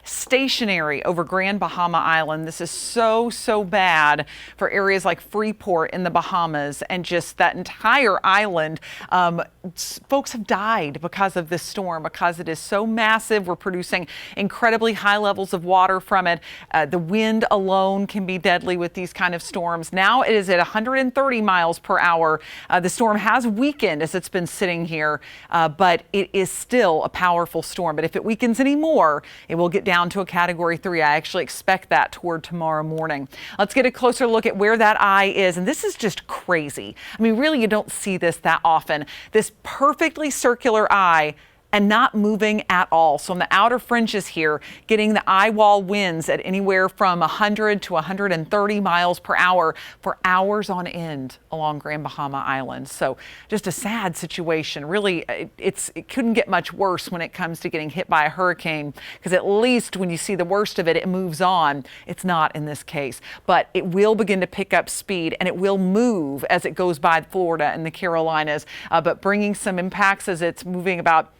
stationary over Grand Bahama Island. This is so bad for areas like Freeport in the Bahamas and just that entire island. Folks have died because of this storm, because it is so massive. We're producing incredibly high levels of water from it. The wind alone can be deadly with these kind of storms. Now it is at 130 miles per hour. The storm has weakened as it's been sitting here, but it is still a powerful storm. But if it weakens anymore, it will get down to a Category 3. I actually expect that toward tomorrow morning. Let's get a closer look at where that eye is. And this is just crazy. I mean, really, you don't see this that often. This perfectly circular eye and not moving at all. So on the outer fringes here, getting the eye wall winds at anywhere from 100 to 130 miles per hour for hours on end along Grand Bahama Island. So just a sad situation. Really, it couldn't get much worse when it comes to getting hit by a hurricane, because at least when you see the worst of it, it moves on. It's not in this case, but it will begin to pick up speed and it will move as it goes by Florida and the Carolinas, but bringing some impacts as it's moving about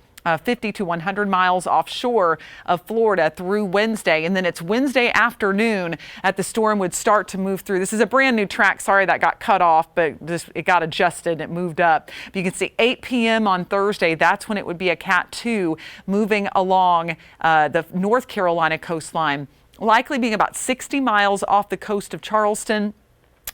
50 to 100 miles offshore of Florida through Wednesday. And then it's Wednesday afternoon that the storm would start to move through. This is a brand new track. Sorry that got cut off, but it got adjusted and it moved up. But you can see 8 p.m. on Thursday, that's when it would be a Cat 2 moving along the North Carolina coastline, likely being about 60 miles off the coast of Charleston,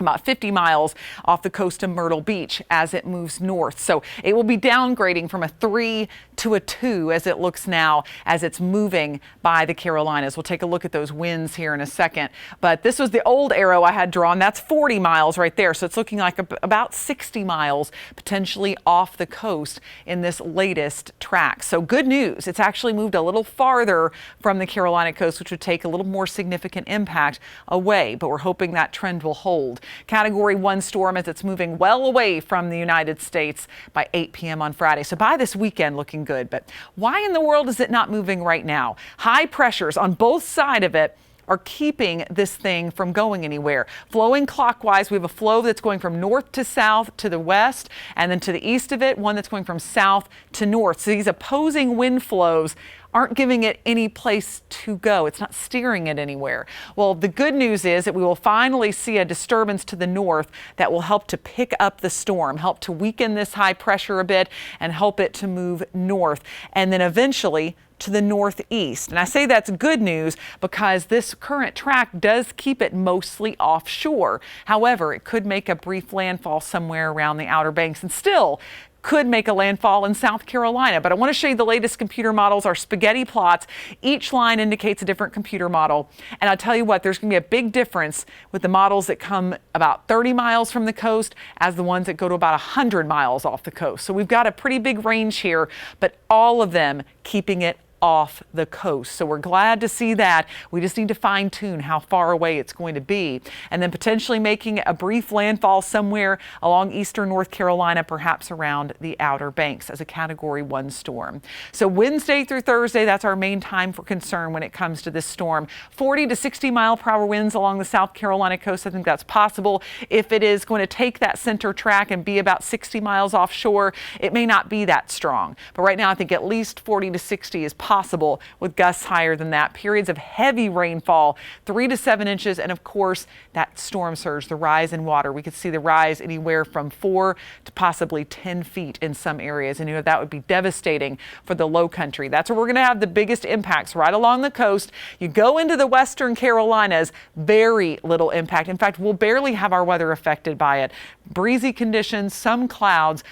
about 50 miles off the coast of Myrtle Beach as it moves north. So it will be downgrading from a 3 to a 2 as it looks now as it's moving by the Carolinas. We'll take a look at those winds here in a second. But this was the old arrow I had drawn. That's 40 miles right there. So it's looking like about 60 miles potentially off the coast in this latest track. So good news. It's actually moved a little farther from the Carolina coast, which would take a little more significant impact away. But we're hoping that trend will hold. Category 1 storm as it's moving well away from the United States by 8 p.m. on Friday. So by this weekend, looking good. But why in the world is it not moving right now? High pressures on both sides of it are keeping this thing from going anywhere. Flowing clockwise, we have a flow that's going from north to south to the west, and then to the east of it, one that's going from south to north. So these opposing wind flows aren't giving it any place to go. It's not steering it anywhere. Well, the good news is that we will finally see a disturbance to the north that will help to pick up the storm, help to weaken this high pressure a bit and help it to move north, and then eventually to the northeast. And I say that's good news because this current track does keep it mostly offshore. However, it could make a brief landfall somewhere around the Outer Banks and still could make a landfall in South Carolina. But I want to show you the latest computer models, our spaghetti plots. Each line indicates a different computer model. And I'll tell you what, there's going to be a big difference with the models that come about 30 miles from the coast as the ones that go to about 100 miles off the coast. So we've got a pretty big range here, but all of them keeping it off the coast. So we're glad to see that. We just need to fine tune how far away it's going to be, and then potentially making a brief landfall somewhere along eastern North Carolina, perhaps around the Outer Banks as a Category 1 storm. So Wednesday through Thursday, that's our main time for concern when it comes to this storm. 40 to 60 mile per hour winds along the South Carolina coast. I think that's possible. If it is going to take that center track and be about 60 miles offshore, it may not be that strong. But right now, I think at least 40 to 60 is possible with gusts higher than that. Periods of heavy rainfall, 3 to 7 inches, and of course that storm surge, the rise in water. We could see the rise anywhere from 4 to possibly 10 feet in some areas, and that would be devastating for the low country. That's where we're going to have the biggest impacts, right along the coast. You go into the western Carolinas, very little impact. In fact, we'll barely have our weather affected by it. Breezy conditions, some clouds,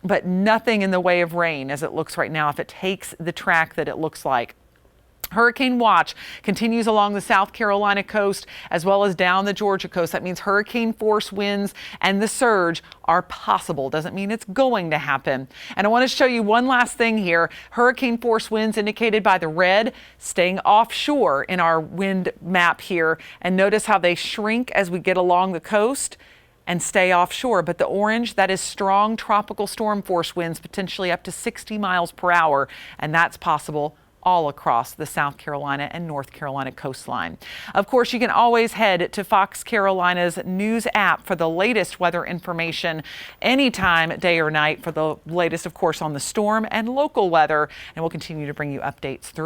but nothing in the way of rain as it looks right now if it takes the track that it looks like. Hurricane watch continues along the South Carolina coast as well as down the Georgia coast. That means hurricane force winds and the surge are possible. Doesn't mean it's going to happen. And I want to show you one last thing here. Hurricane force winds indicated by the red staying offshore in our wind map here. And notice how they shrink as we get along the coast and stay offshore. But the orange, that is strong tropical storm force winds, potentially up to 60 miles per hour. And that's possible all across the South Carolina and North Carolina coastline. Of course, you can always head to Fox Carolina's news app for the latest weather information anytime, day or night, for the latest, of course, on the storm and local weather. And we'll continue to bring you updates through